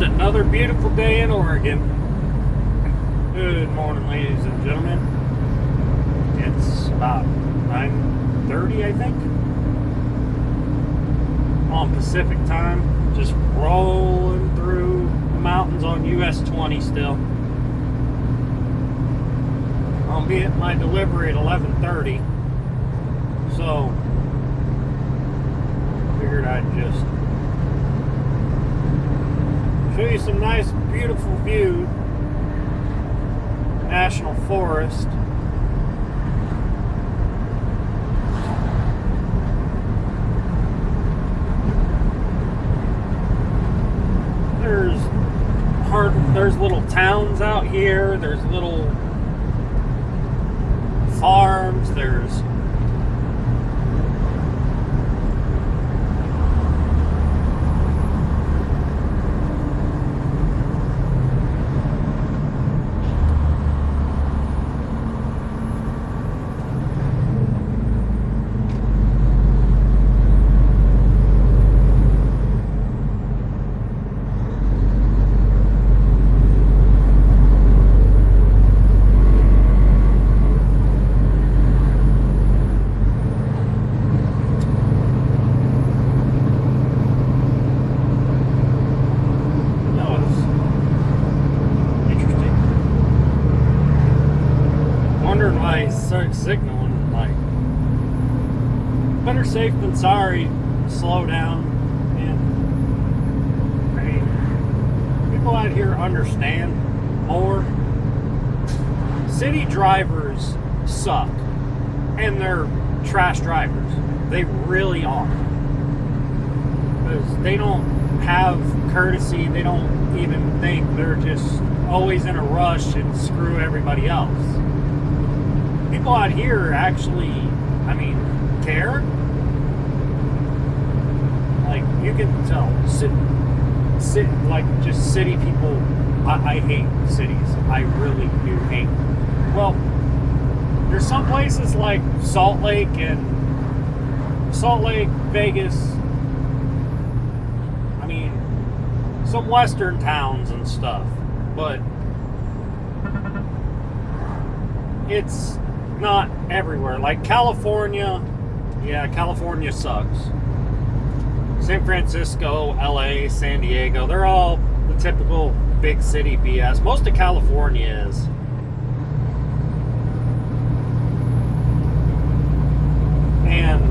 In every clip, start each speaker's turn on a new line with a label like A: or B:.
A: Another beautiful day in Oregon. Good morning, ladies and gentlemen. It's about 9:30, I think, on Pacific time. Just rolling through the mountains on US 20 still. I'll be at my delivery at 11:30, so figured I'd just show you some nice, beautiful view. National Forest. There's little towns out here. There's little farms. There's signaling like better safe than sorry, slow down. And I mean, people out here understand more. City drivers suck, and they're trash drivers. They really are, because they don't have courtesy. They don't even think. They're just always in a rush and screw everybody else. People out here actually, I mean, care. Like, you can tell, like, just city people, I hate cities. I really do hate them. Well, there's some places like Salt Lake, Vegas, I mean, some western towns and stuff, but it's not everywhere. Like California, yeah, California sucks. San Francisco, LA, San Diego, they're all the typical big city BS. Most of California is. And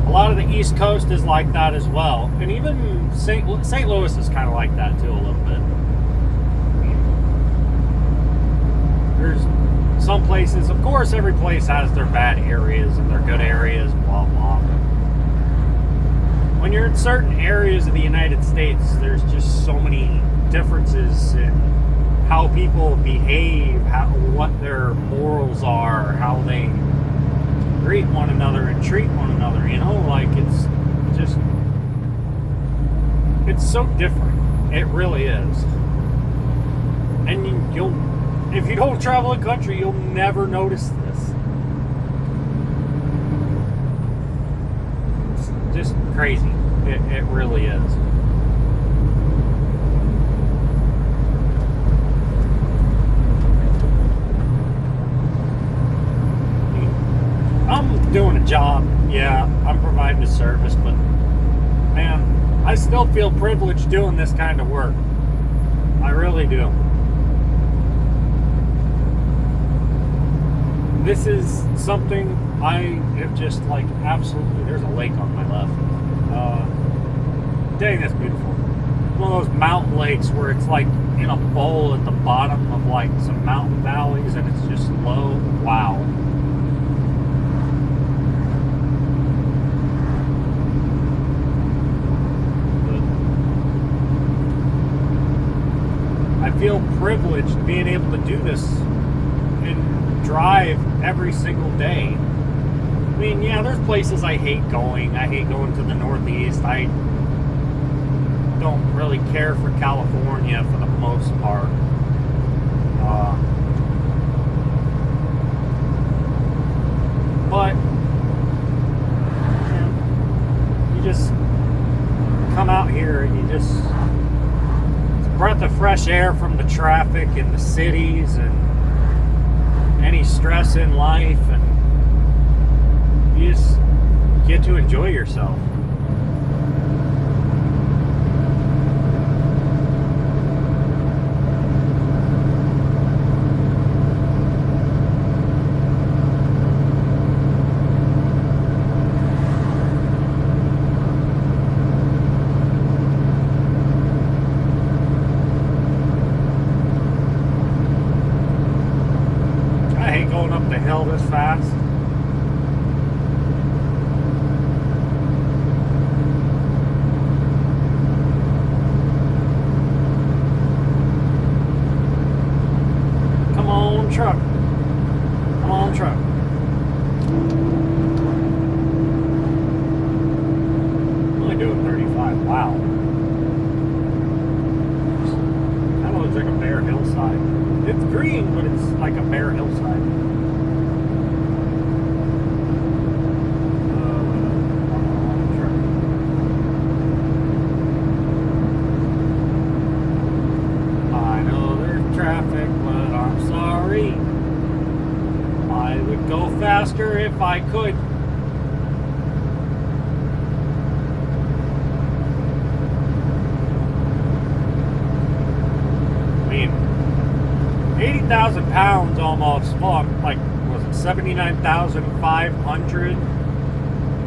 A: a lot of the East Coast is like that as well. And even St. Louis is kind of like that too, a little bit. There's some places, of course, every place has their bad areas and their good areas, blah, blah. When you're in certain areas of the United States, there's just so many differences in how people behave, what their morals are, how they greet one another and treat one another, you know? Like, it's so different. It really is. And if you don't travel a country, you'll never notice this. It's just crazy. It really is. I'm doing a job. Yeah, I'm providing a service, but man, I still feel privileged doing this kind of work. I really do. This is something I have just like absolutely. There's a lake on my left. Dang, that's beautiful. One of those mountain lakes where it's like in a bowl at the bottom of like some mountain valleys, and it's just low. Wow. I feel privileged being able to do this and drive every single day. I mean, yeah, there's places I hate going. I hate going to the Northeast. I don't really care for California for the most part. But you just come out here and it's breath of fresh air from the traffic in the cities and any stress in life, and you just get to enjoy yourself. Up the hill this fast. Come on, truck. Come on, truck. Only doing 35. Wow. That looks like a bare hillside. It's green, but it's like a bare hillside. Faster if I could. I mean, 80,000 pounds almost. Well, like, was it 79,500?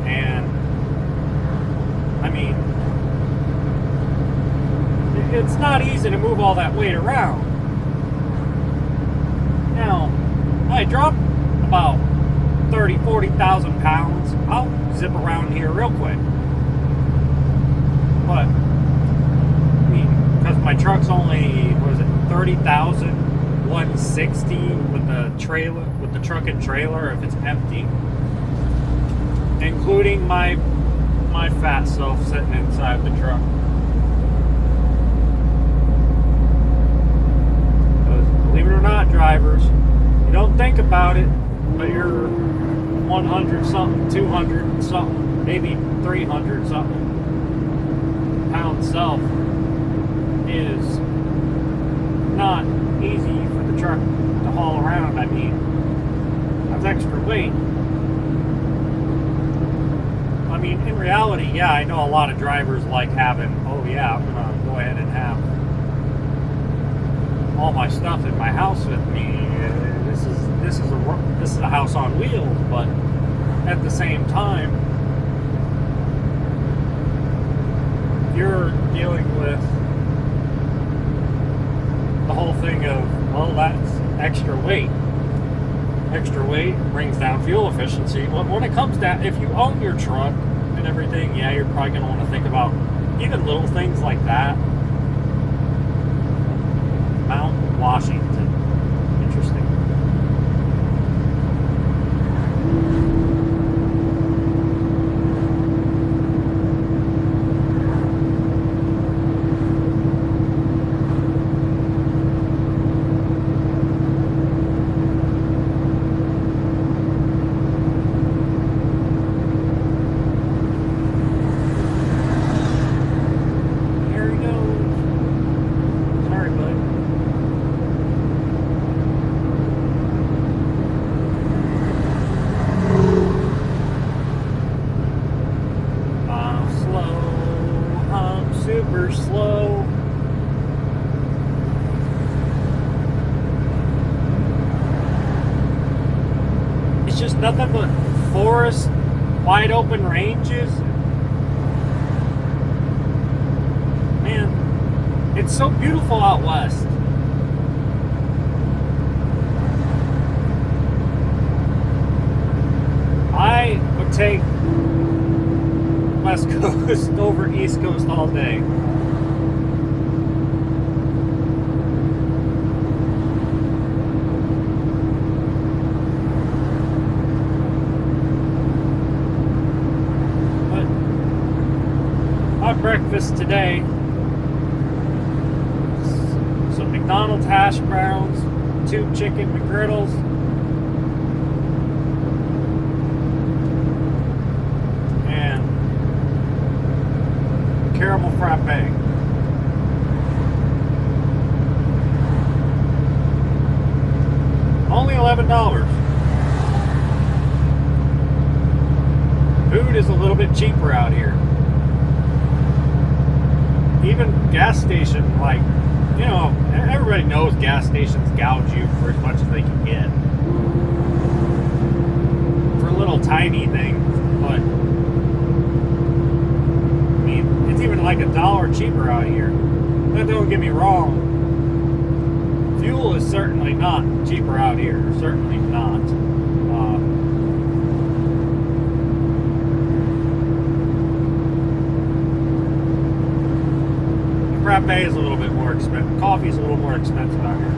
A: And I mean, it's not easy to move all that weight around. Now, I dropped about 30,000, 40,000 pounds, I'll zip around here real quick. But, I mean, because my truck's only, what is it, 30,160 with the trailer, with the truck and trailer if it's empty, including my fat self sitting inside the truck. Because, believe it or not, drivers, you don't think about it, but you're 100 something, 200 something, maybe 300 something pound self is not easy for the truck to haul around. I mean, that's extra weight. I mean, in reality, yeah, I know a lot of drivers like having, oh yeah, I'm gonna go ahead and have all my stuff in my house with me. This is a house on wheels, but at the same time, you're dealing with the whole thing of, well, that's extra weight. Extra weight brings down fuel efficiency. When it comes down, if you own your truck and everything, yeah, you're probably going to want to think about even little things like that. Mount Washington. Interesting. Super slow. It's just nothing but forest, wide open ranges. Man, it's so beautiful out west. I would take West Coast over East Coast all day. But my breakfast today, some McDonald's hash browns, 2 chicken McGriddles, caramel frappe. Only $11. Food is a little bit cheaper out here. Even gas station, like, you know, everybody knows gas stations gouge you for as much as they can get. For little tiny things, but I mean, it's even like $1 cheaper out here. But don't get me wrong, fuel is certainly not cheaper out here. Certainly not. Frappe is a little bit more expensive. Coffee is a little more expensive out here.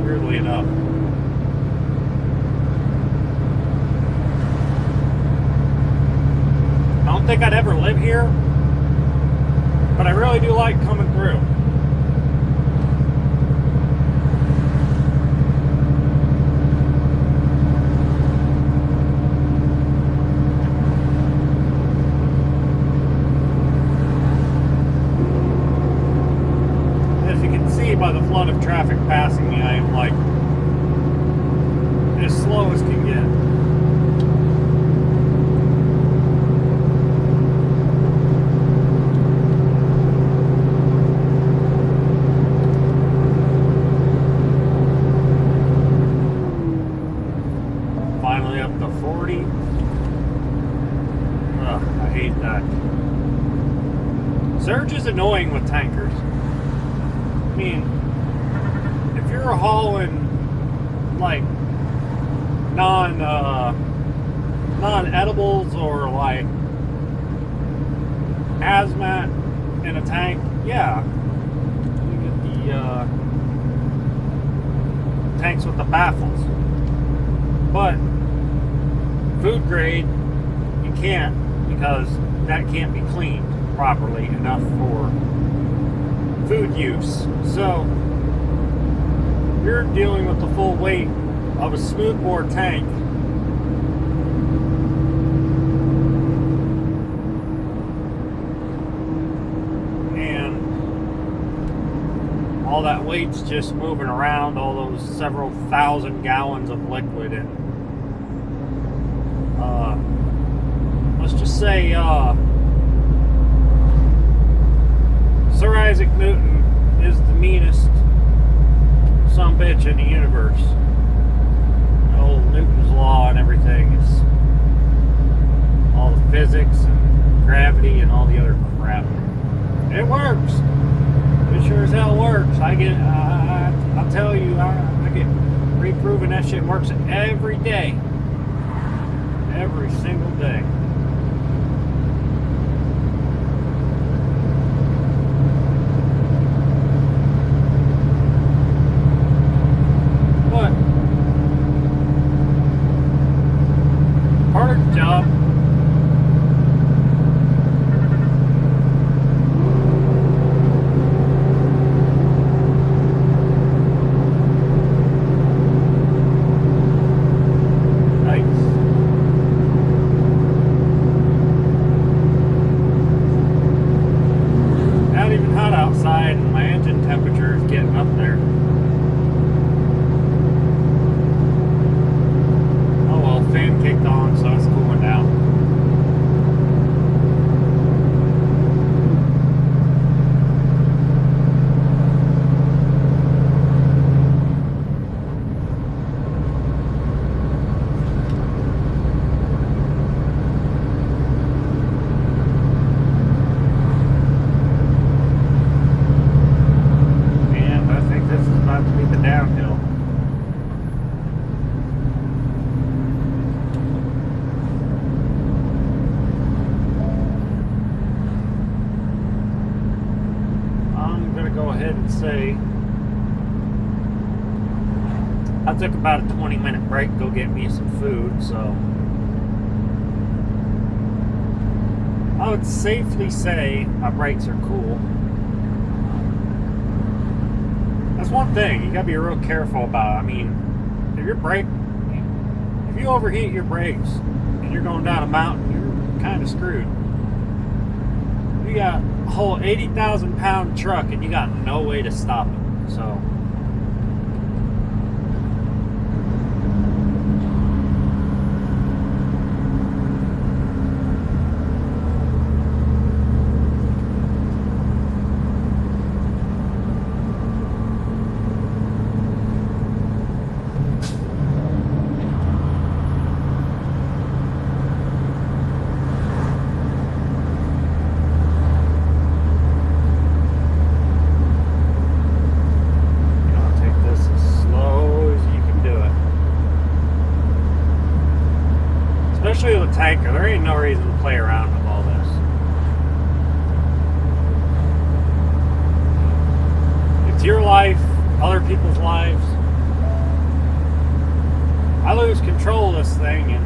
A: Weirdly enough. I don't think I'd ever live here, but I really do like coming through. By the flood of traffic passing me, I am like as slow as can get. Finally up to 40. Ugh, I hate that. Surge is annoying with tankers. I mean, if you're hauling like non-edibles or like hazmat in a tank, yeah, you get the tanks with the baffles. But food grade, you can't, because that can't be cleaned properly enough for food use. So you're dealing with the full weight of a smoothbore tank. And all that weight's just moving around, all those several thousand gallons of liquid. And let's just say Sir Isaac Newton is the meanest sumbitch in the universe. Old Newton's law and everything is all the physics and gravity and all the other crap. It works. It sure as hell works. I'll tell you, I get reproven that shit works every day. Every single day. Job. Nice. Not even hot outside, and my engine temperature is getting up there. Oh well, fan kicked on, so it's cooling down. And I think this is about to be the downhill. Go ahead and say I took about a 20-minute break to go get me some food, so I would safely say my brakes are cool. That's one thing you gotta be real careful about. I mean, if you overheat your brakes and you're going down a mountain, you're kind of screwed. You got a whole 80,000 pound truck and you got no way to stop it. So people's lives. I lose control of this thing and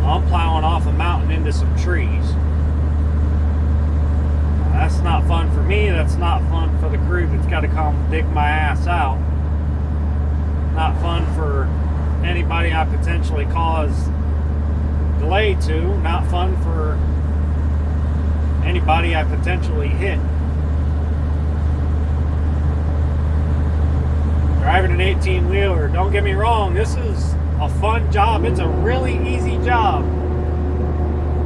A: I'm plowing off a mountain into some trees. That's not fun for me. That's not fun for the crew that's got to come dig my ass out. Not fun for anybody I potentially cause delay to. Not fun for anybody I potentially hit. Driving an 18-wheeler, don't get me wrong, this is a fun job. It's a really easy job.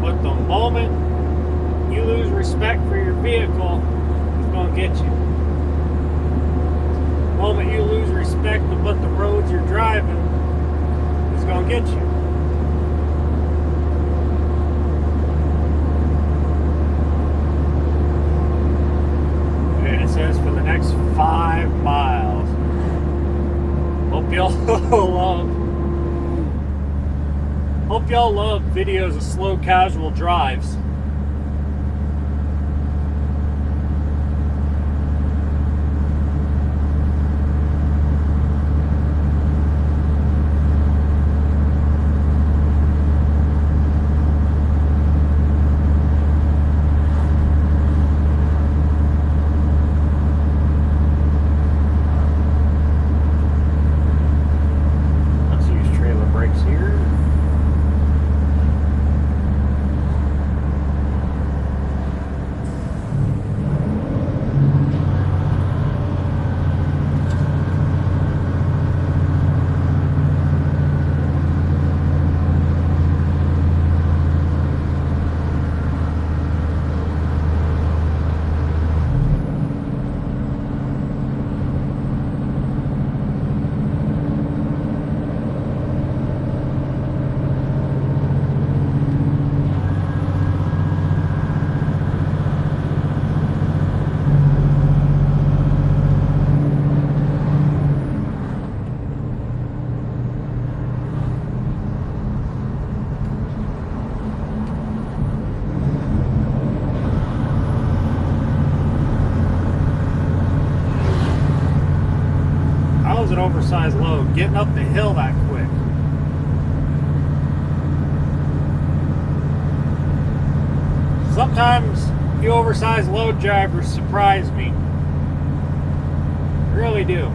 A: But the moment you lose respect for your vehicle, it's going to get you. The moment you lose respect of what the roads you're driving, it's going to get you. And it says for the next 5 miles. Hope y'all love videos of slow casual drives. An oversized load getting up the hill that quick. Sometimes you oversized load drivers surprise me. Really do.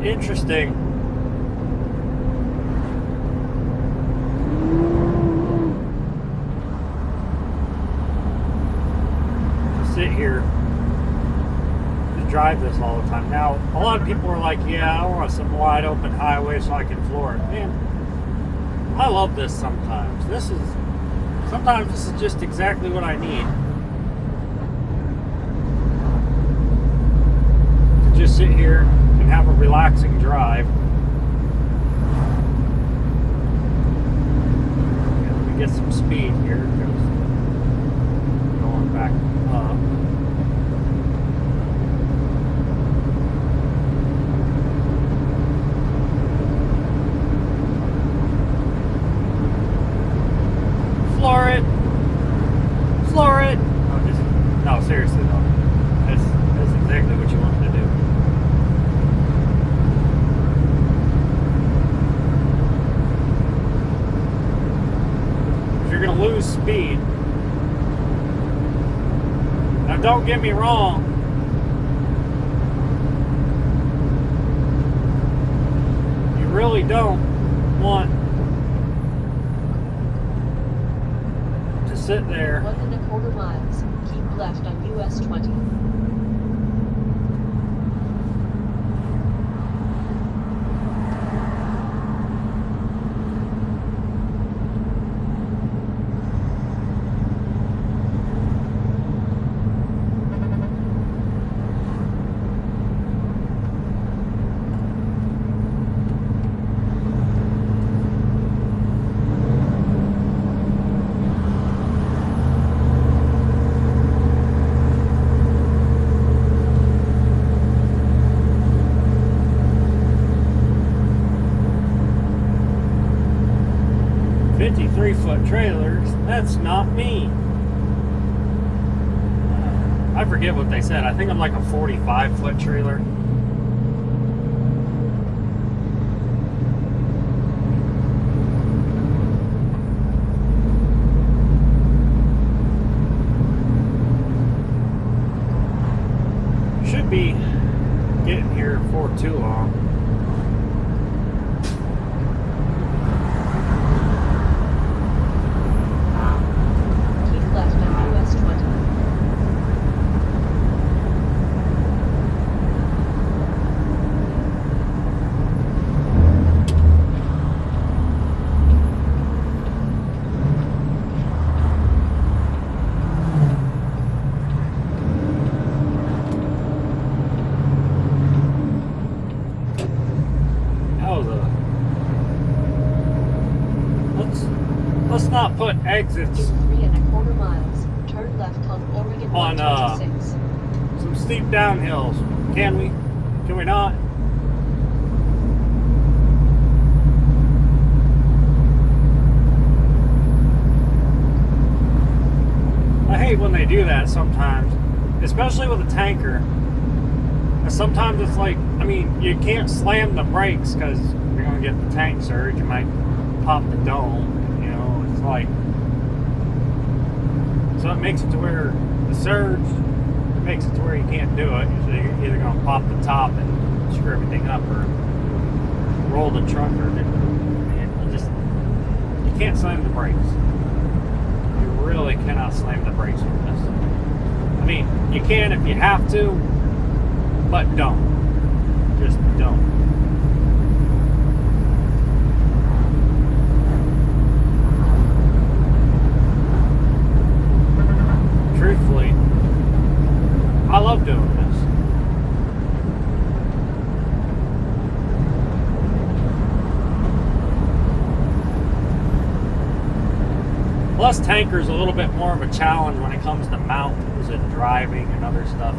A: Interesting. To sit here, to drive this all the time. Now, a lot of people are like, yeah, I want some wide open highway so I can floor it. Man, I love this sometimes. Sometimes this is just exactly what I need. To just sit here and have a relaxing drive. Yeah, let me get some speed here because going back up. Floor it. Floor it. No, seriously though. That's exactly what you want to do. You're going to lose speed. Now don't get me wrong. You really don't want to just sit there.
B: 1.25 miles. Keep left on US 20.
A: Foot trailers, that's not me. I forget what they said. I think I'm like a 45-foot trailer. Should be getting here before too long. Let's not put exits
B: in 3.25 miles. Turn left on Oregon 126.
A: Some steep downhills. Can we? Can we not? I hate when they do that sometimes, especially with a tanker. Sometimes it's like, I mean, you can't slam the brakes because you're going to get the tank surge. You might pop the dome. Like, so it makes it to where the surge makes it to where you can't do it. You're either going to pop the top and screw everything up, or roll the truck, or you can't slam the brakes. You really cannot slam the brakes with this. I mean, you can if you have to, but don't. Just don't. Truthfully, I love doing this. Plus, tanker's a little bit more of a challenge when it comes to mountains and driving and other stuff.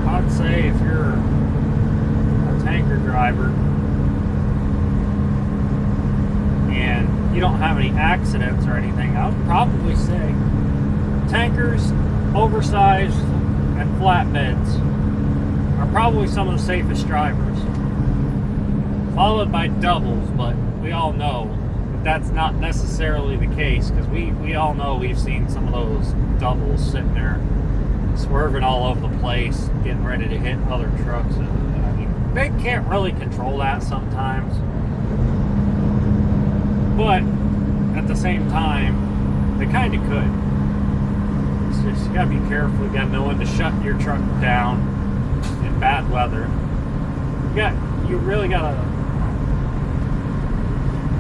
A: I'd say if you're a tanker driver and you don't have any accidents or anything, I would probably say tankers, oversized, and flatbeds are probably some of the safest drivers, followed by doubles, but we all know that's not necessarily the case, because we all know we've seen some of those doubles sitting there swerving all over the place, getting ready to hit other trucks. I mean, they can't really control that sometimes, but at the same time, they kind of could. It's just, you gotta be careful. You gotta know when to shut your truck down in bad weather. You really gotta.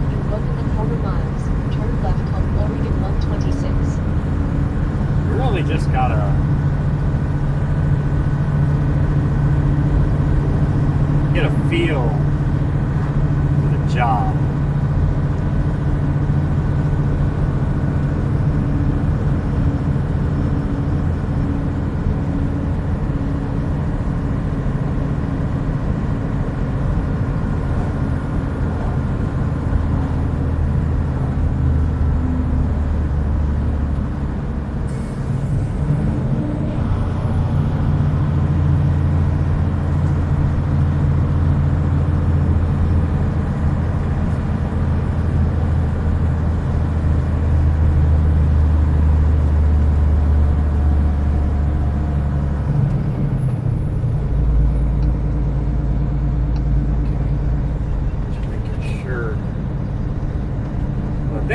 B: In 1.25 miles, turn left on Oregon 126.
A: You really just gotta get a feel for the job.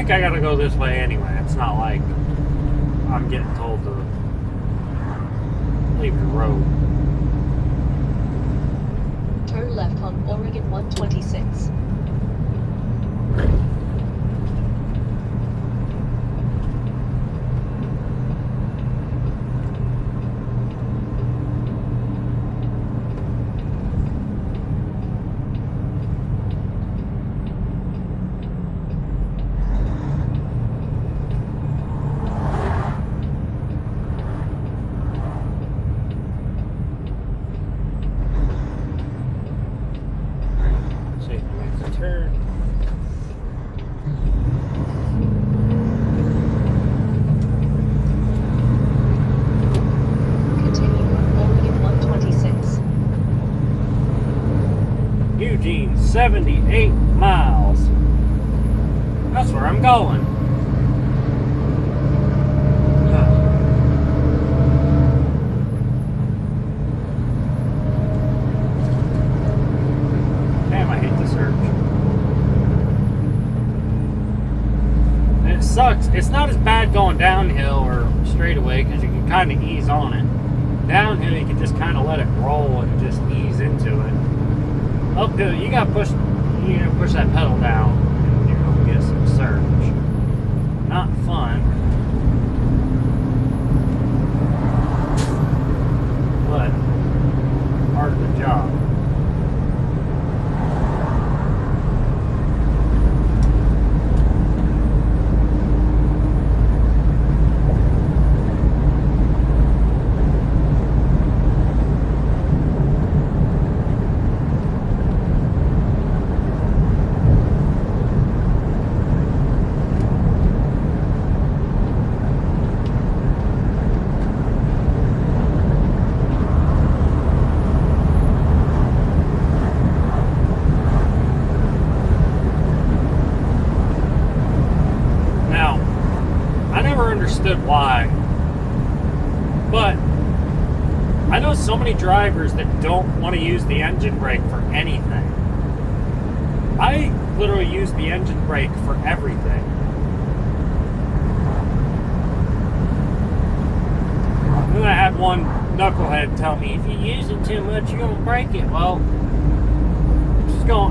A: think I gotta go this way anyway. It's not like I'm getting told to leave the road.
B: Turn left on Oregon 126. Continue on Oregon 126.
A: Eugene, 78 miles. That's where I'm going. Damn, I hate the surge. And it sucks. It's not as bad going downhill or straight away because you can kind of ease on it. Downhill, you can just kind of let it roll and just ease into it. Uphill, you gotta push that pedal down and you're gonna get some surge. Not fun, but part of the job. Understood why, but I know so many drivers that don't want to use the engine brake for anything. I literally use the engine brake for everything. And then I had one knucklehead tell me, if you use it too much, you're gonna break it. Well,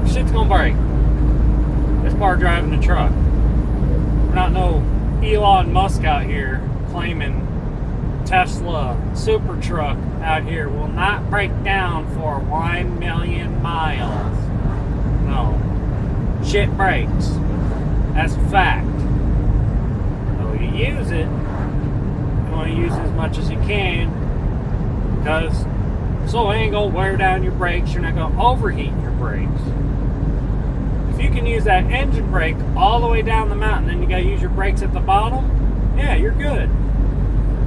A: shit's gonna break. It's part of driving the truck. We're not no Elon Musk out here claiming Tesla super truck out here will not break down for 1 million miles. No. Shit breaks. That's a fact. So you use it, you want to use as much as you can because so it ain't gonna wear down your brakes, you're not gonna overheat your brakes. If you can use that engine brake all the way down the mountain, then you gotta use your brakes at the bottom, yeah, you're good.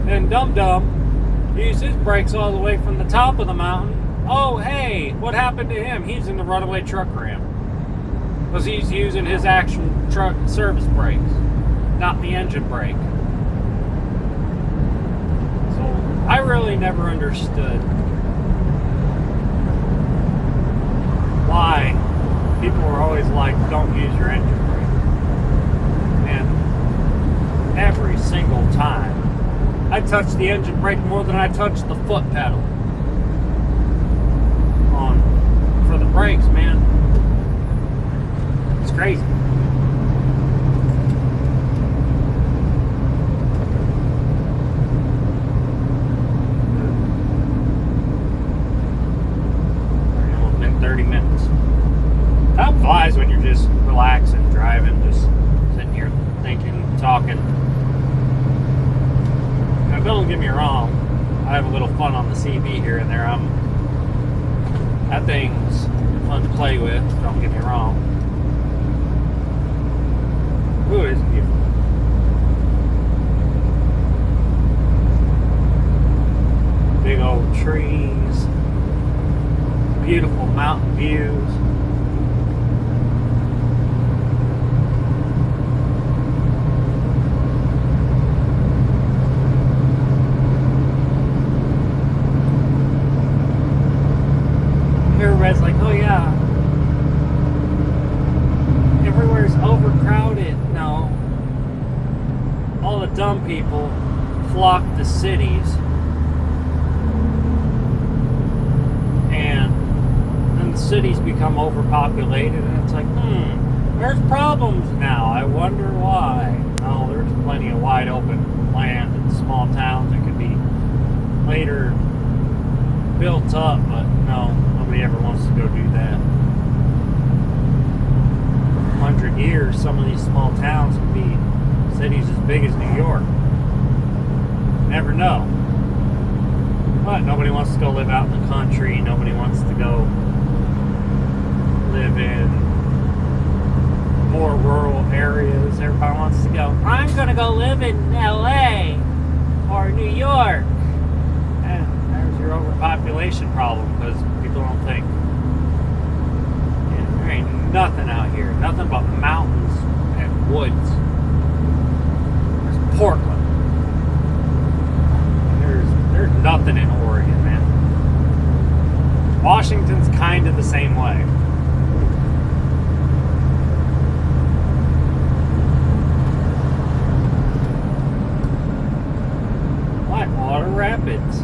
A: And Dum Dum used his brakes all the way from the top of the mountain. Oh, hey, what happened to him? He's in the runaway truck ramp. Because he's using his actual truck service brakes, not the engine brake. So I really never understood why people were always like, don't use your engine brake. And every single time, I touch the engine brake more than I touch the foot pedal. For the brakes, man. It's crazy. It's been 30 minutes. Time flies when you're just relaxing, driving, just sitting here thinking, talking. Now, don't get me wrong, I have a little fun on the CB here and there. That thing's fun to play with, don't get me wrong. Ooh, it's beautiful. Big old trees, beautiful mountain views. Everybody's like, oh yeah, everywhere's overcrowded. No, dumb people flock to cities, and then the cities become overpopulated, and it's like, there's problems now. I wonder why. Oh, there's plenty of wide open land in small towns that could be later built up, but no, nobody ever wants to go do that. 100 years, some of these small towns could be cities as big as New York. Never know. But nobody wants to go live out in the country. Nobody wants to go live in more rural areas. Everybody wants to go, I'm going to go live in LA or New York. And there's your overpopulation problem, because people don't think. There ain't nothing out here. Nothing but mountains and woods. There's Portland. There's nothing in Oregon, man. Washington's kind of the same way. Whitewater Rapids.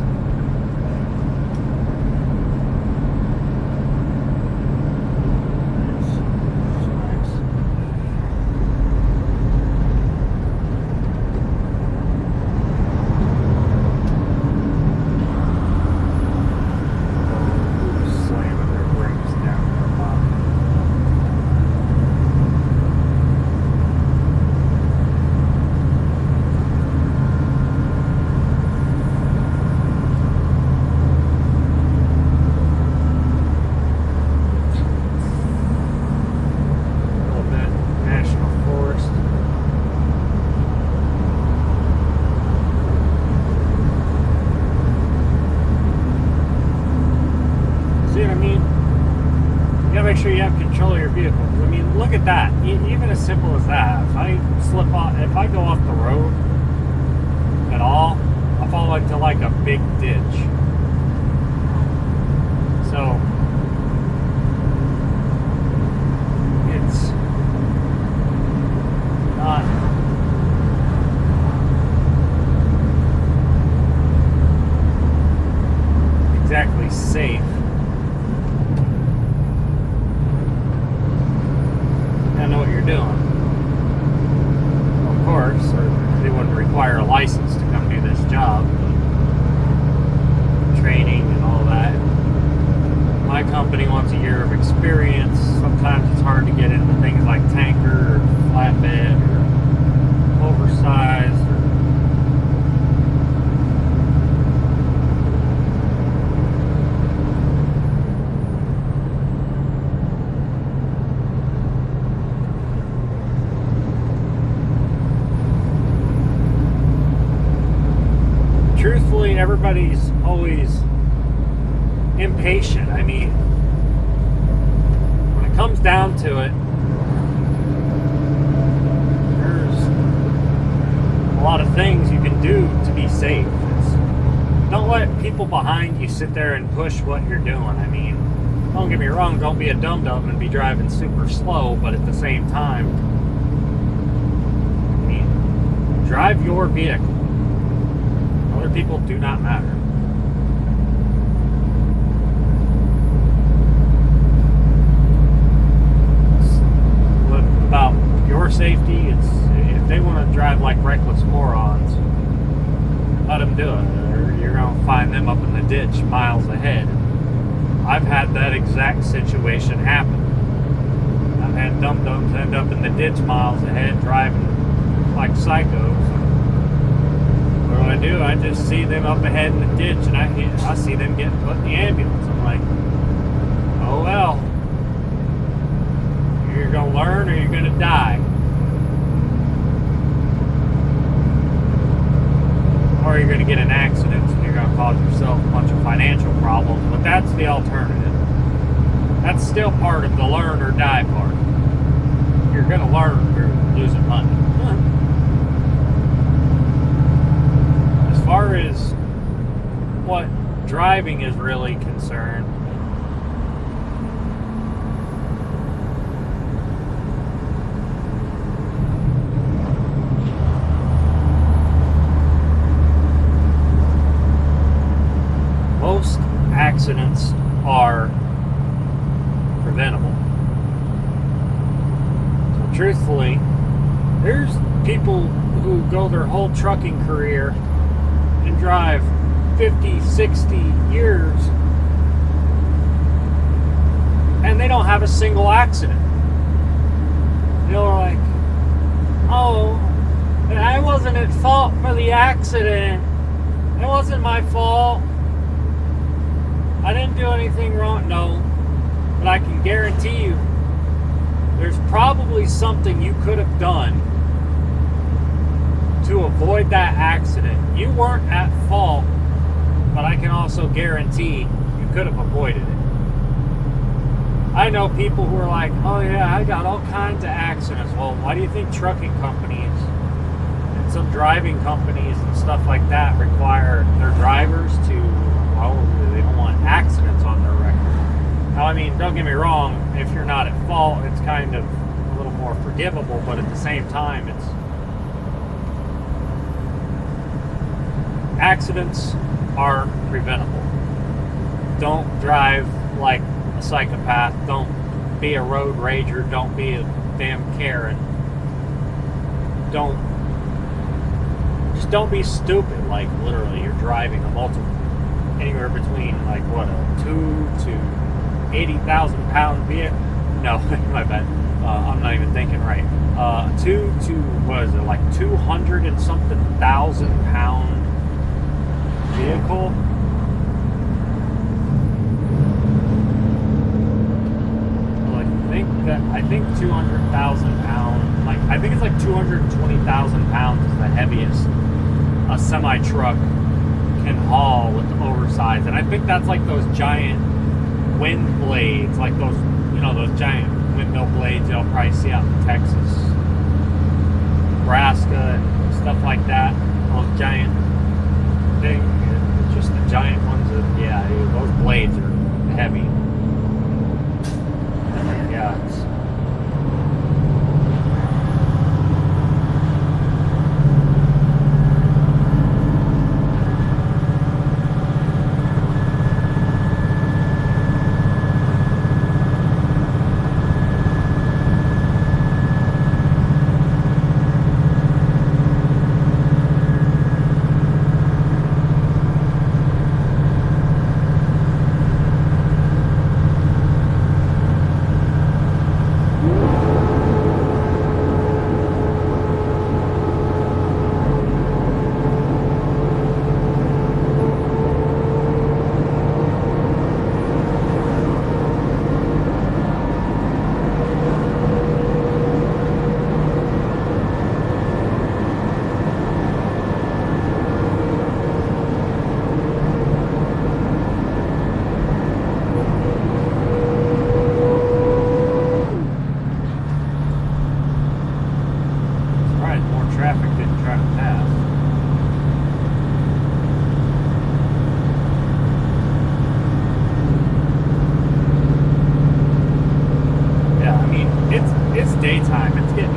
A: Make sure you have control of your vehicle. I mean, look at that. Even as simple as that. If I if I go off the road at all, I fall into like a big ditch. So it's not exactly safe. Know what you're doing. Of course, or they wouldn't require a license to come do this job. Training and all that. My company wants a year of experience. Sometimes it's hard to get into things like tanker or flatbed or oversized. Truthfully, everybody's always impatient. I mean, when it comes down to it, there's a lot of things you can do to be safe. Don't let people behind you sit there and push what you're doing. I mean, don't get me wrong, don't be a dum-dum and be driving super slow, but at the same time, I mean, drive your vehicle. Other people do not matter. It's about your safety. It's if they want to drive like reckless morons, let them do it. Or you're going to find them up in the ditch miles ahead. I've had that exact situation happen. I've had dum-dums end up in the ditch miles ahead driving like psychos. What do? I just see them up ahead in the ditch, and I see them getting put in the ambulance. I'm like, oh well. You're going to learn or you're going to die. Or you're going to get in accidents and you're going to cause yourself a bunch of financial problems. But that's the alternative. That's still part of the learn or die part. You're going to learn through losing money. As far as what driving is really concerned, truthfully, there's people who go their whole trucking career and drive 50, 60 years and they don't have a single accident. They're like, oh, I wasn't at fault for the accident. It wasn't my fault. I didn't do anything wrong. No, but I can guarantee you there's probably something you could have done to avoid that accident. You weren't at fault, but I can also guarantee you could have avoided it. I know people who are like, oh yeah, I got all kinds of accidents. Well, why do you think trucking companies and some driving companies and stuff like that require their drivers to, well, they don't want accidents on their record? Now, I mean, don't get me wrong, if you're not at fault, it's kind of a little more forgivable, but at the same time, it's accidents are preventable. Don't drive like a psychopath. Don't be a road rager. Don't be a damn Karen. Don't be stupid. Like, literally, you're driving a multiple, anywhere between like what, a 2 to 80,000 pound vehicle. No, my bad. I'm not even thinking right. 2 to, what is it, like 200 and something thousand pound vehicle. I think 200,000 pounds, like, I think it's like 220,000 pounds is the heaviest a semi truck can haul with the oversized. And I think that's like those giant wind blades, like those, you know, those giant windmill blades you'll probably see out in Texas, Nebraska, and stuff like that. Those giant things, just the giant ones. Yeah, those blades are heavy. Yeah, daytime. It's getting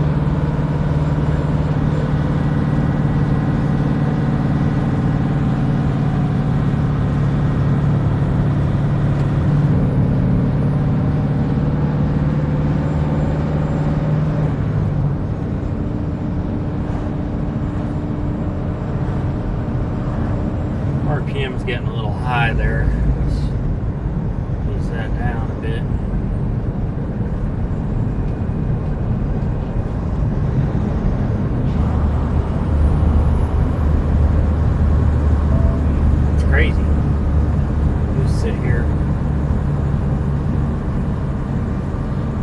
A: RPM's getting a little high there. Let's ease that down a bit. Crazy. Just sit here.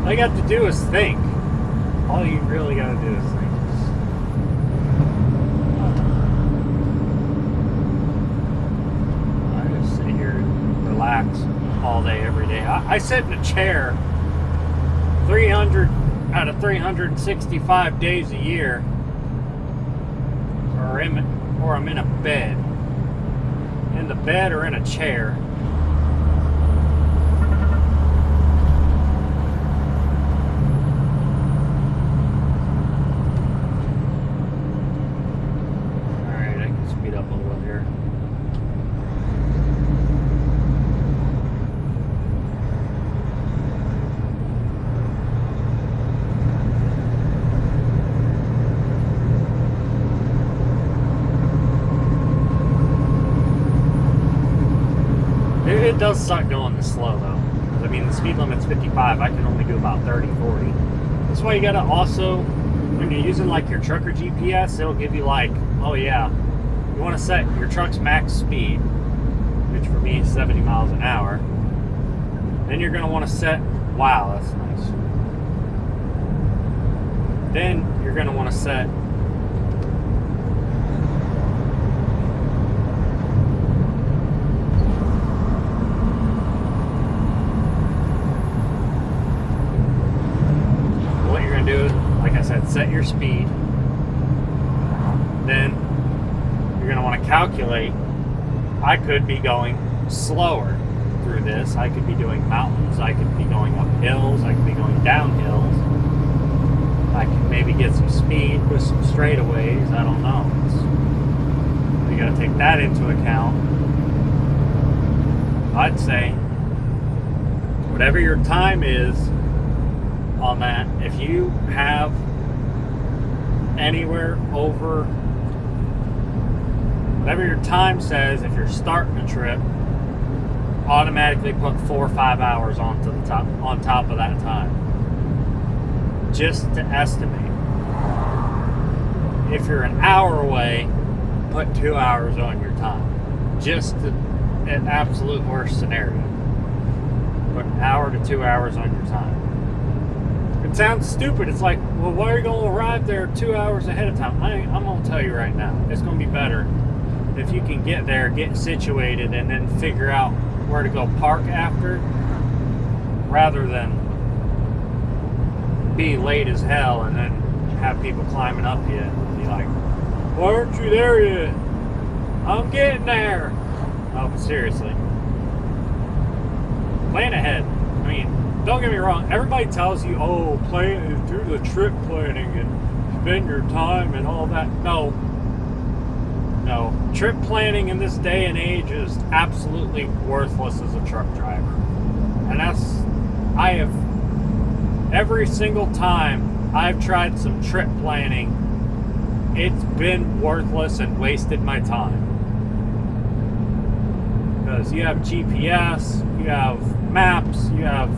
A: All you got to do is think. All you really got to do is think. I just sit here and relax all day, every day. I sit in a chair 300 out of 365 days a year, or I'm in a bed. In the bed or in a chair. Alright, I can speed up a little here. does suck going this slow though. I mean, the speed limit's 55. I can only do about 30, 40. That's why you gotta also, when you're using like your trucker GPS, it'll give you like, oh yeah, you want to set your truck's max speed, which for me is 70 miles an hour. Then you're gonna want to set, wow, that's nice. Then you're gonna want to set set your speed. Then you're going to want to calculate. I could be going slower through this. I could be doing mountains. I could be going up hills. I could be going down hills. I could maybe get some speed with some straightaways. I don't know. You got to take that into account. I'd say whatever your time is on that, if you have anywhere over whatever your time says, if you're starting a trip, automatically put 4 or 5 hours on top of that time, just to estimate. If you're an hour away, put 2 hours on your time, just to, an absolute worst scenario, put an hour to 2 hours on your time. It sounds stupid. It's like, well, why are you going to arrive there 2 hours ahead of time? I'm going to tell you right now. It's going to be better if you can get there, get situated, and then figure out where to go park after, rather than be late as hell and then have people climbing up you and be like, why aren't you there yet? I'm getting there. Oh, but seriously. Plan ahead. I mean, don't get me wrong, everybody tells you, oh, do the trip planning and spend your time and all that. No. Trip planning in this day and age is absolutely worthless as a truck driver. And I have, every single time I've tried some trip planning, it's been worthless and wasted my time. Because you have GPS, you have maps, you have,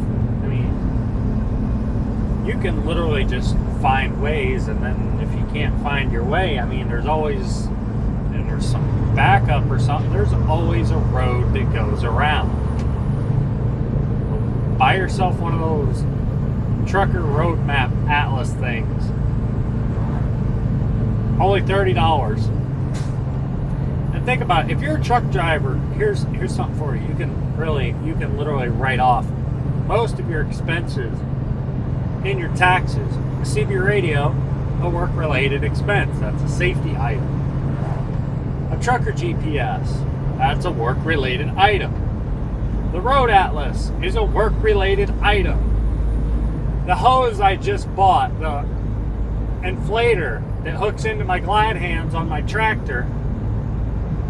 A: you can literally just find ways, and then if you can't find your way, there's always, and there's some backup or something, there's always a road that goes around. Buy yourself one of those trucker road map atlas things. Only $30. And think about it, if you're a truck driver, here's something for you. You can literally write off most of your expenses in your taxes. A CB radio, a work-related expense. That's a safety item. A trucker GPS, that's a work-related item. The road atlas is a work-related item. The hose I just bought, the inflator that hooks into my glide hams on my tractor,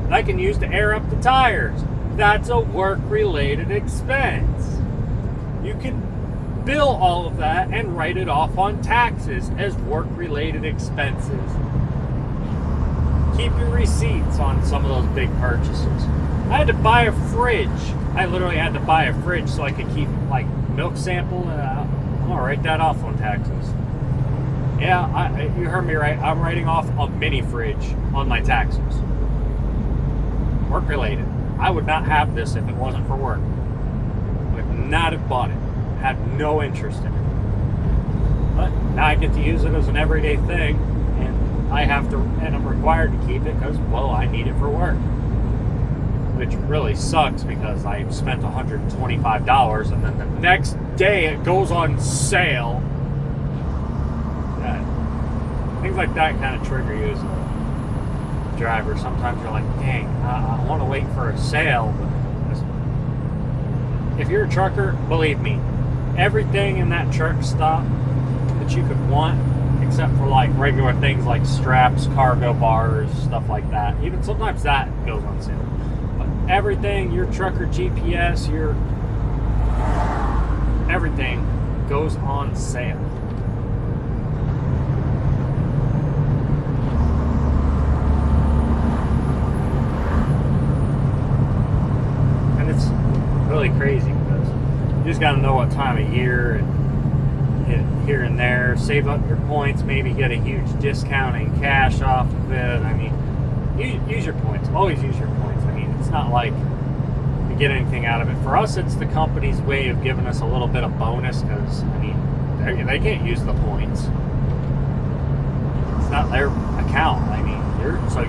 A: that I can use to air up the tires, that's a work-related expense. You can bill all of that and write it off on taxes as work-related expenses. Keep your receipts on some of those big purchases. I had to buy a fridge. I literally had to buy a fridge so I could keep like milk sample. I'm gonna write that off on taxes. Yeah, you heard me right. I'm writing off a mini fridge on my taxes. Work-related. I would not have this if it wasn't for work. I would not have bought it. Had no interest in it. But now I get to use it as an everyday thing, and I'm required to keep it because, well, I need it for work. Which really sucks because I spent $125 and then the next day it goes on sale. Things like that kind of trigger you as a driver. Sometimes you're like, dang, I want to wait for a sale. But if you're a trucker, believe me, everything in that truck stop that you could want, except for like regular things like straps, cargo bars, stuff like that. Even sometimes that goes on sale. But everything, your trucker GPS, your everything goes on sale. year and here and there, save up your points, maybe get a huge discount in cash off of it. I mean, use your points. Always use your points. I mean, it's not like you get anything out of it. For us, it's the company's way of giving us a little bit of bonus because, I mean, they can't use the points. It's not their account. I mean,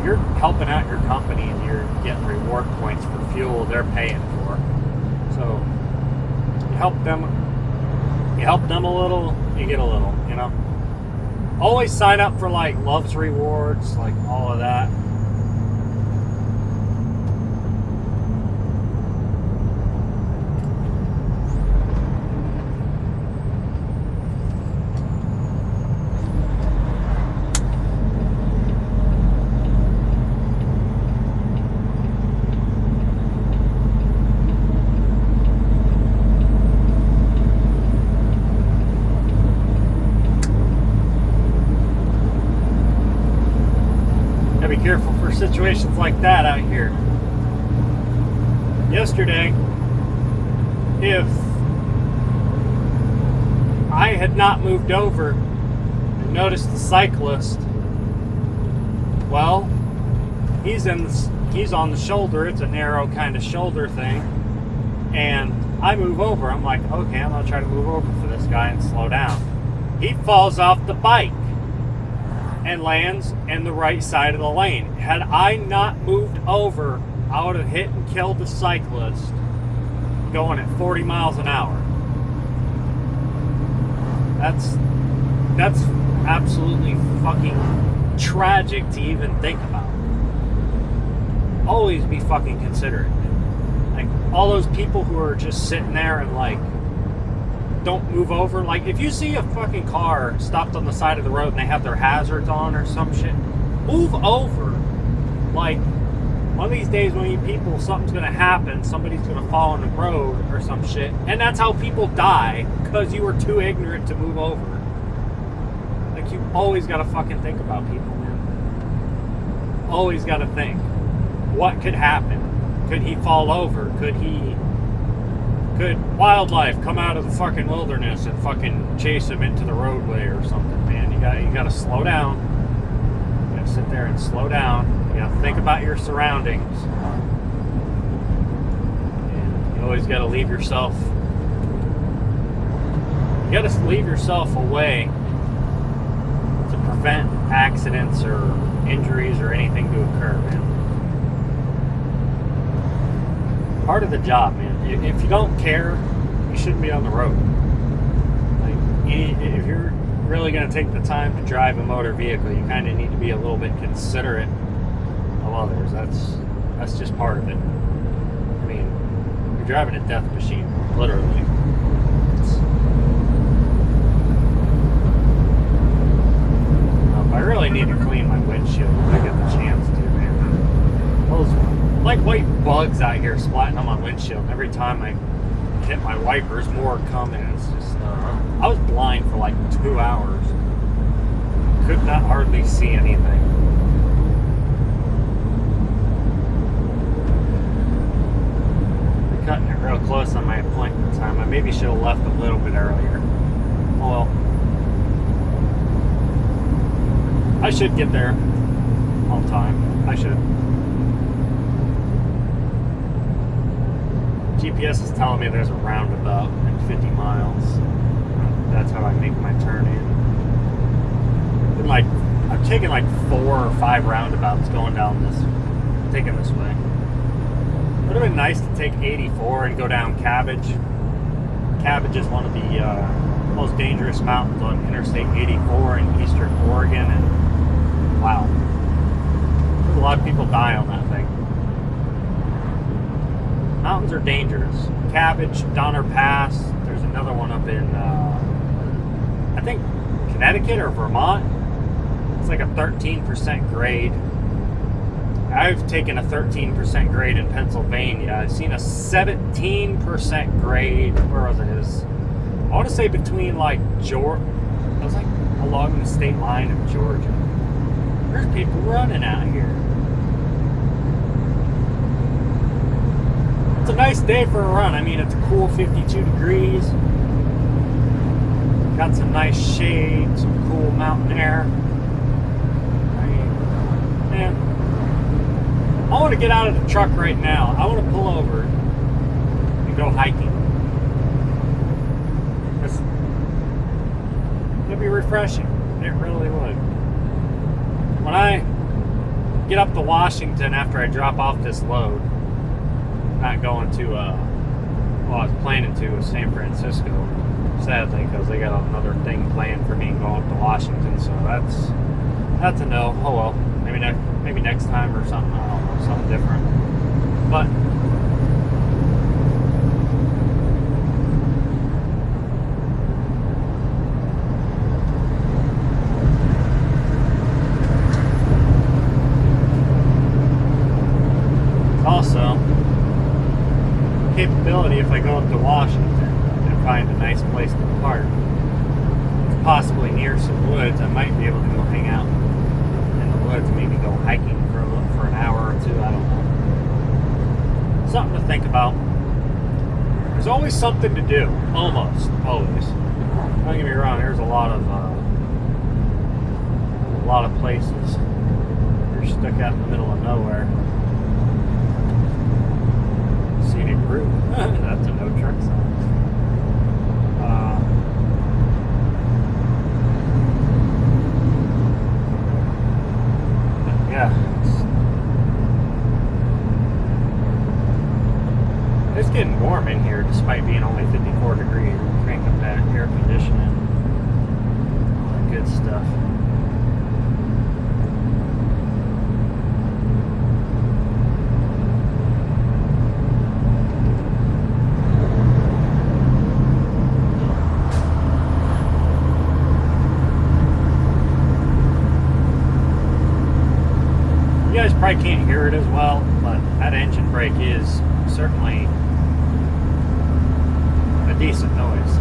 A: you're helping out your company and you're getting reward points for fuel they're paying for. So you help them a little, you get a little, you know. Always sign up for like Love's Rewards, like all of that. Careful for situations like that out here. Yesterday, if I had not moved over and noticed the cyclist, well, he's on the shoulder. It's a narrow kind of shoulder thing, and I move over. I'm like, okay, I'm gonna try to move over for this guy and slow down. He falls off the bike and lands in the right side of the lane. Had I not moved over, I would have hit and killed the cyclist going at 40 miles an hour. That's absolutely fucking tragic to even think about. Always be fucking considerate. Like, all those people who are just sitting there and like don't move over. Like, if you see a fucking car stopped on the side of the road and they have their hazards on or some shit, move over. Like, one of these days when you people, something's gonna happen, somebody's gonna fall on the road or some shit, and that's how people die, because you were too ignorant to move over. Like, you always gotta fucking think about people, man. Always gotta think. What could happen? Could he fall over? Could wildlife come out of the fucking wilderness and fucking chase him into the roadway or something, man? You gotta slow down. You gotta sit there and slow down. You gotta think about your surroundings. And you always gotta leave yourself. You gotta leave yourself a way to prevent accidents or injuries or anything to occur, man. Part of the job, man. If you don't care, you shouldn't be on the road. Like, if you're really going to take the time to drive a motor vehicle, you kind of need to be a little bit considerate of others. That's just part of it. I mean, you're driving a death machine, literally. I really need to clean my windshield when I get the chance to, man. Those like white bugs out here splatting on my windshield, and every time I hit my wipers, more come in. It's just, I was blind for like 2 hours. Could not hardly see anything. They're cutting it real close on my appointment time. I maybe should have left a little bit earlier. Well, I should get there on time. I should. GPS is telling me there's a roundabout in 50 miles. That's how I make my turn in. I'm taking like 4 or 5 roundabouts going down taking this way. Would have been nice to take 84 and go down Cabbage. Cabbage is one of the most dangerous mountains on Interstate 84 in eastern Oregon, and wow, there's a lot of people die on that thing. Mountains are dangerous. Cabbage, Donner Pass. There's another one up in, I think, Connecticut or Vermont. It's like a 13% grade. I've taken a 13% grade in Pennsylvania. I've seen a 17% grade. Where was it? It was, I want to say between like Georgia. It was like along the state line of Georgia. There's people running out here. It's a nice day for a run. I mean, it's a cool 52 degrees. Got some nice shade, some cool mountain air. I mean, man, I want to get out of the truck right now. I want to pull over and go hiking. It'd be refreshing. It really would. When I get up to Washington after I drop off this load, not going to, well, I was planning to San Francisco, sadly, because they got another thing planned for me going up to Washington, so that's a no. Oh well, maybe next time or something. I don't know, something different. But also capability, if I go up to Washington and find a nice place to park, possibly near some woods, I might be able to go hang out in the woods, maybe go hiking for an hour or two. I don't know. Something to think about. There's always something to do. Almost always. Don't get me wrong. There's a lot of places you're stuck out in the middle of nowhere. Scenic route. That's a no truck sign. Yeah, it's getting warm in here despite being only 54 degrees. Crank up that air conditioning, all that good stuff. You guys probably can't hear it as well, but that engine brake is certainly a decent noise.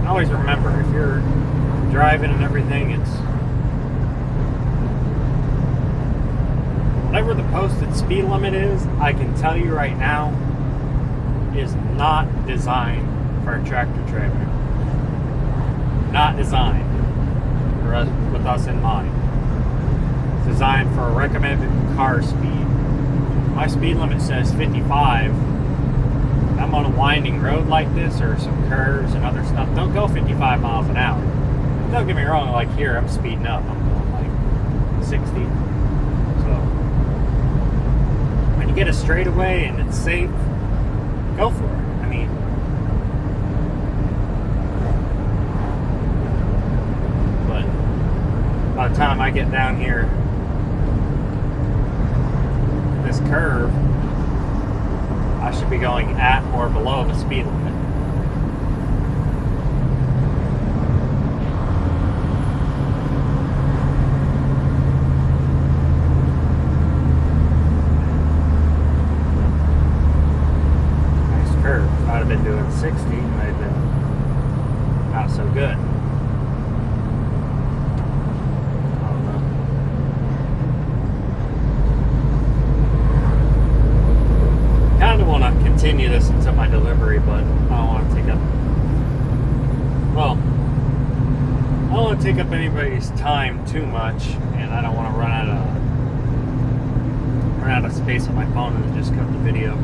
A: Always remember, if you're driving and everything, it's whatever the posted speed limit is, I can tell you right now, is not designed for a tractor trailer. Not designed for us, with us in mind. It's designed for a recommended car speed. My speed limit says 55. I'm on a winding road like this or some curves and other stuff. Don't go 55 miles an hour. Don't get me wrong, like here I'm speeding up. I'm going like 60. So when you get a straightaway and it's safe, go for it. I mean, by the time I get down here, this curve, I should be going at or below the speed limit. Nice curve. If I'd have been doing 60, it might have been not so good. Continue this until my delivery, but I don't want to take up, well, I don't want to take up anybody's time too much, and I don't want to run out of space on my phone and just cut the video.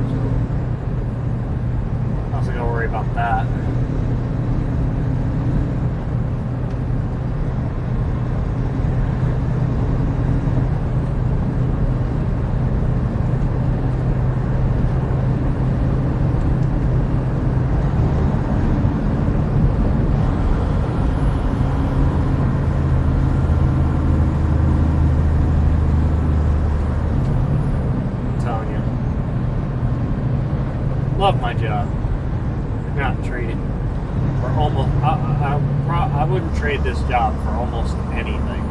A: So I also gotta worry about that. Love my job. Not trade it for almost. I wouldn't trade this job for almost anything.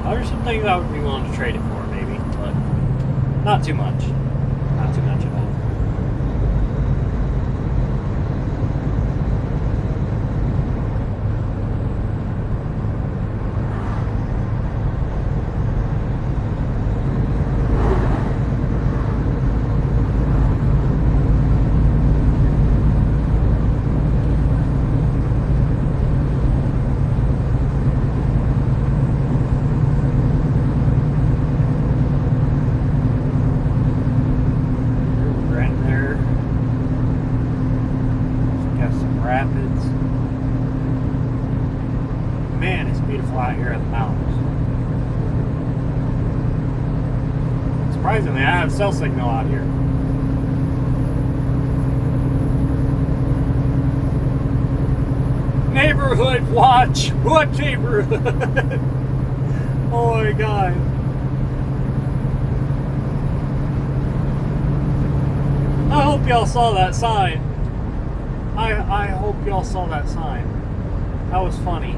A: There's some things I would be willing to trade it for, maybe, but not too much. Not too much at all. out here in the mountains. Surprisingly, I have cell signal out here. Neighborhood watch. What neighborhood? Oh my god. I hope y'all saw that sign. I hope y'all saw that sign. That was funny.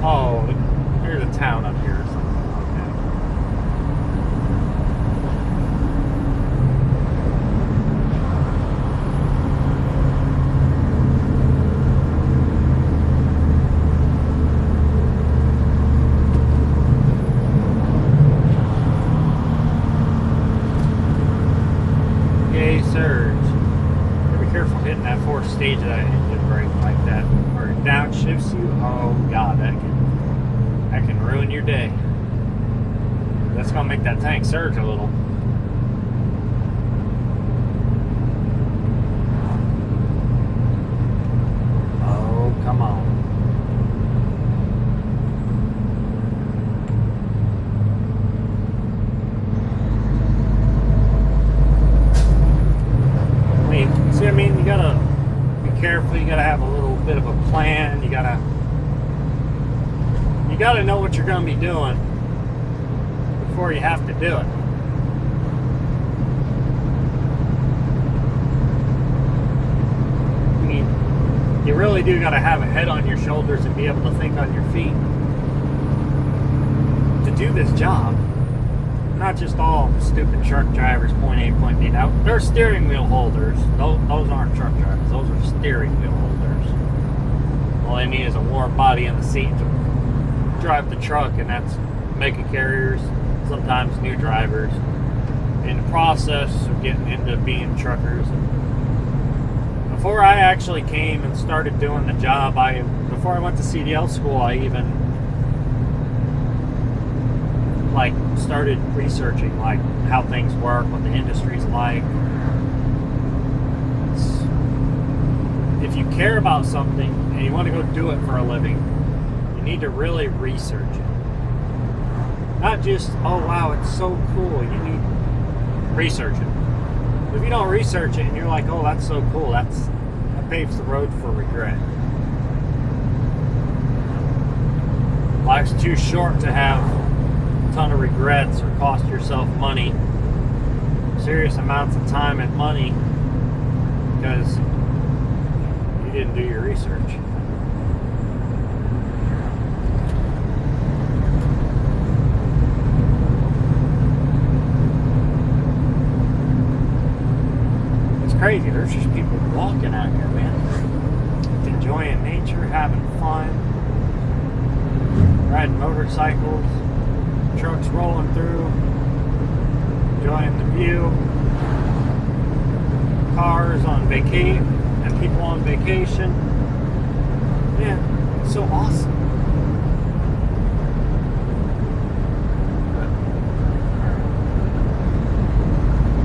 A: Oh, there's a town up here or something. Okay. Surge. Be careful hitting that fourth stage of that engine brake like that, or it downshifts you. Oh god, that can ruin your day. That's gonna make that tank surge a little. Oh, come on. See, I mean, you gotta be careful. You gotta have a little bit of a plan. You gotta know what you're gonna be doing before you have to do it. I mean, you really do gotta have a head on your shoulders and be able to think on your feet to do this job. Not just all stupid truck drivers, point A, point B. Now, they're steering wheel holders. Those aren't truck drivers. Those are steering wheel holders. All they need is a warm body in the seat to drive the truck, and that's mega carriers, sometimes new drivers, in the process of getting into being truckers. Before I actually came and started doing the job, before I went to CDL school, I even started researching how things work, what the industry's like. If you care about something and you want to go do it for a living, you need to really research it. Not just, oh wow, it's so cool. You need to research it. If you don't research it and you're like, oh, that's so cool, that paves the road for regret. Life's too short to have ton of regrets or cost yourself money, serious amounts of time and money, because you didn't do your research. It's crazy. There's just people walking out here, man, enjoying nature, having fun, riding motorcycles, trucks rolling through, enjoying the view, cars on vacation, and people on vacation. Yeah, it's so awesome.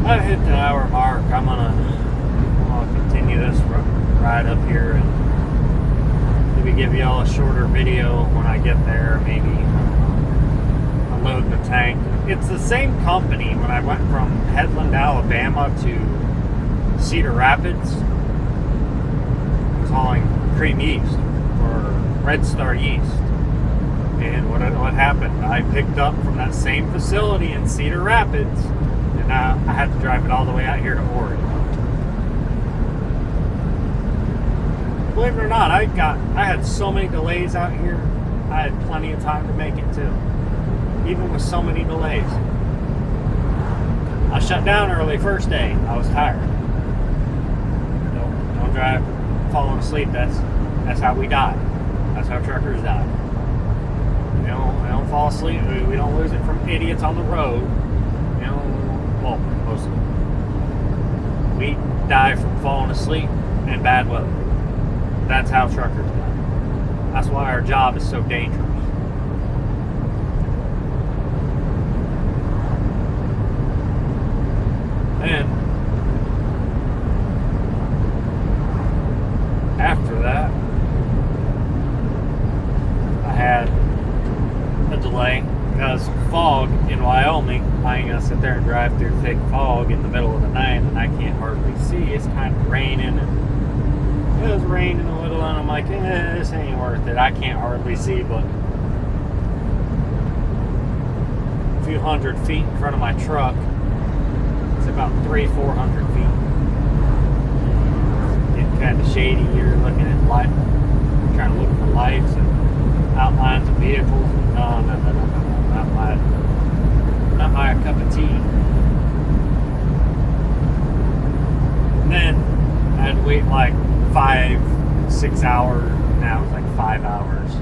A: I've hit the hour mark. I'm gonna continue this ride up here and maybe give y'all a shorter video when I get there, maybe loading the tank. It's the same company. When I went from Headland, Alabama to Cedar Rapids, I was hauling cream yeast or Red Star yeast. And what happened? I picked up from that same facility in Cedar Rapids, and I had to drive it all the way out here to Oregon. Believe it or not, I had so many delays out here. I had plenty of time to make it too. Even with so many delays. I shut down early first day. I was tired. Don't drive falling asleep. That's how we die. That's how truckers die. We don't fall asleep. We don't lose it from idiots on the road. Well, most of them. We die from falling asleep and bad weather. That's how truckers die. That's why our job is so dangerous. And after that, tell me I ain't gonna sit there and drive through thick fog in the middle of the night and I can't hardly see. It's kind of raining, and it was raining a little, and I'm like, this ain't worth it. I can't hardly see, but a few hundred feet in front of my truck, it's about 300-400 feet. Getting kind of shady. You're looking at light, trying to look for lights and outlines of vehicles. No, not my cup of tea. And then I had to wait like 5-6 hours. Now it's like 5 hours.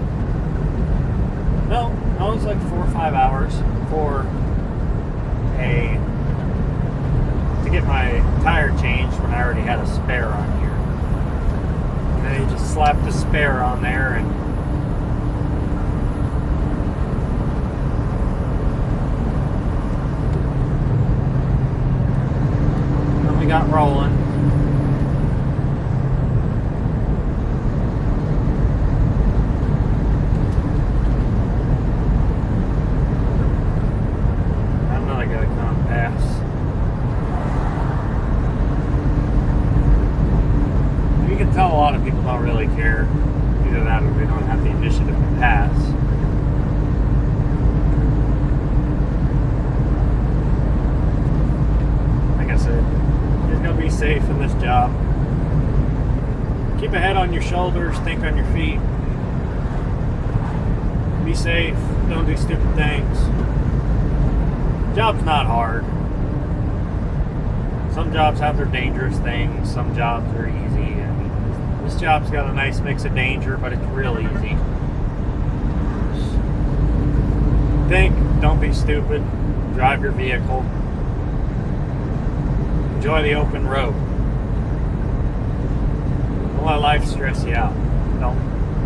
A: No, it was like 4 or 5 hours to get my tire changed when I already had a spare on here. And they just slapped a spare on there, and then we got rolling. Another guy come pass. You can tell a lot of people don't really care. Either that or they don't have the initiative to pass. Like I said, you're going to be safe in this job. Keep a head on your shoulders, think on your feet. Be safe, don't do stupid things. Job's not hard. Some jobs have their dangerous things, some jobs are easy. This job's got a nice mix of danger, but it's real easy. Think, don't be stupid, drive your vehicle, enjoy the open road. Don't let life stress you out. Don't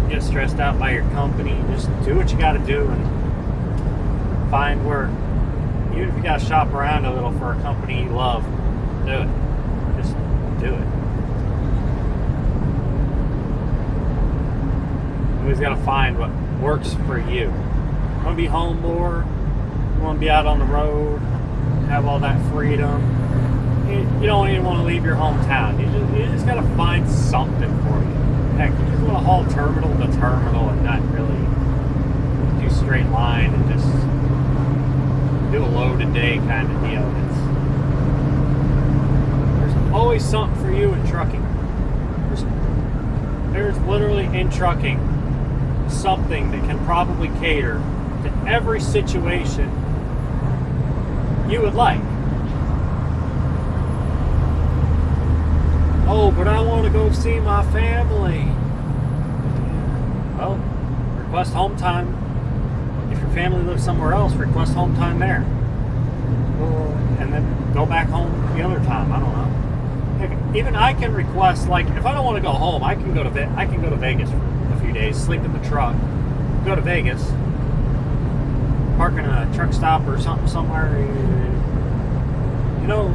A: get stressed out by your company. Just do what you gotta do and find work. Even if you gotta shop around a little for a company you love, do it. Just do it. You always gotta find what works for you. You wanna be home more, you wanna be out on the road, have all that freedom. You don't even want to leave your hometown. You just gotta find something for you. Heck, you just want to haul terminal to terminal and not really do straight line and just do a load a day kind of deal. There's always something for you in trucking. There's literally in trucking something that can probably cater to every situation you would like. Oh, but I want to go see my family. Well, request home time. If your family lives somewhere else, request home time there. And then go back home the other time. I don't know. Heck, even I can request, like, if I don't want to go home, I can go to Vegas for a few days, sleep in the truck, go to Vegas, park in a truck stop or something somewhere. You know,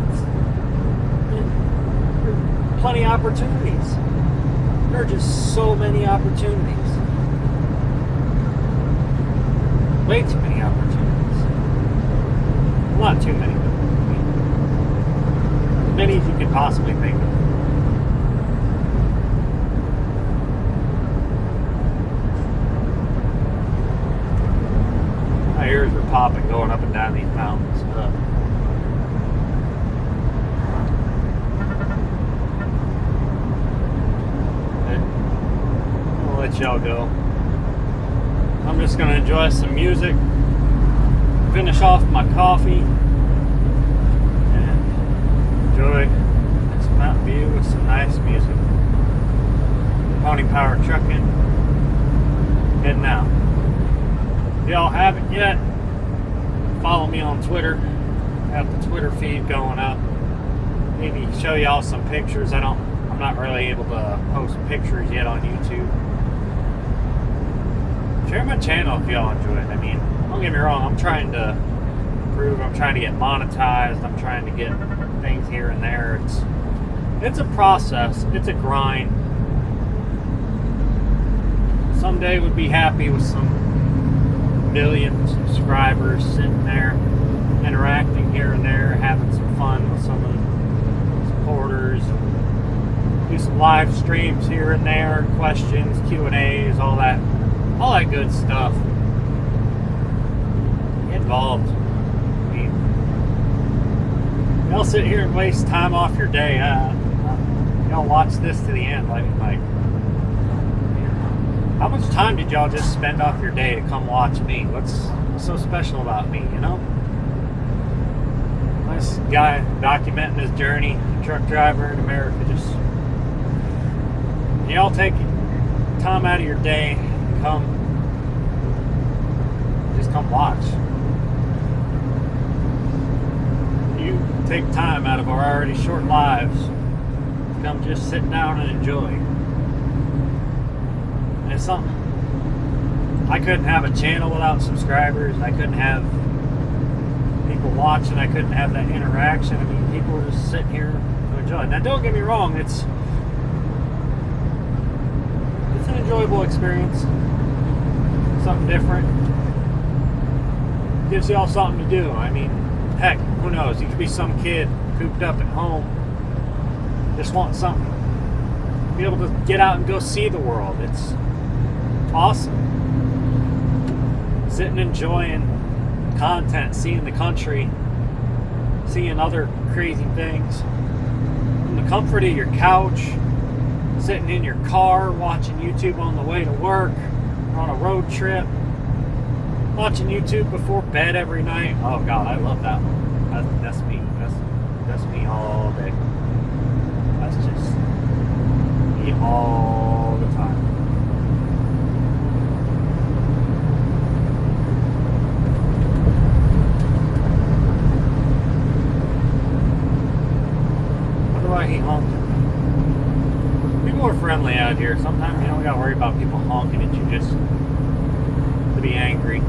A: plenty of opportunities. There are just so many opportunities. Way too many opportunities. Well, not too many, but as many as you can possibly think of. My ears are popping going up and down these mountains. Let y'all go. I'm just gonna enjoy some music, finish off my coffee, and enjoy this mountain view with some nice music. Pony Power Trucking, heading out. If y'all haven't yet, follow me on Twitter. I have the Twitter feed going up. Maybe show y'all some pictures. I'm not really able to post pictures yet on YouTube. Share my channel if y'all enjoy it. I mean, don't get me wrong, I'm trying to improve, I'm trying to get monetized, I'm trying to get things here and there. It's a process, it's a grind. Someday would be happy with some million subscribers sitting there, and live streams here and there, questions, Q&As, all that good stuff. Get involved. I mean, y'all sit here and waste time off your day. Y'all watch this to the end, like, how much time did y'all just spend off your day to come watch me? What's so special about me, you know? This guy documenting his journey, truck driver in America, y'all take time out of your day and come watch. You take time out of our already short lives to come just sit down and enjoy. And it's something. I couldn't have a channel without subscribers. I couldn't have people watching. I couldn't have that interaction. I mean, people are just sitting here to enjoy. Now, don't get me wrong. It's an enjoyable experience. Something different. Gives y'all something to do. I mean, heck, who knows? You could be some kid cooped up at home, just want something. Be able to get out and go see the world. It's awesome. Sitting enjoying content, seeing the country, seeing other crazy things. From the comfort of your couch, sitting in your car, watching YouTube on the way to work, or on a road trip, watching YouTube before bed every night. Oh God, I love that one. That's me. That's me all day. That's just me all the time. Wonder why he honked. Be more friendly out here. Sometimes you don't gotta worry about people honking at you just to be angry.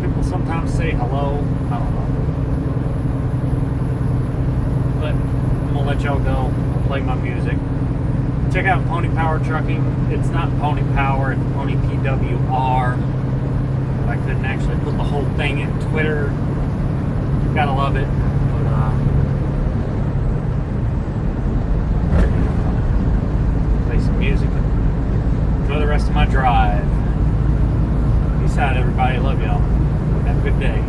A: People sometimes say hello. I don't know. But I'm gonna let y'all go. I'll play my music. Check out Pony Power Trucking. It's not Pony Power, it's Pony PWR. I couldn't actually put the whole thing in Twitter. Gotta love it. But play some music. Enjoy the rest of my drive. Peace out, everybody. Love y'all. Have a good day.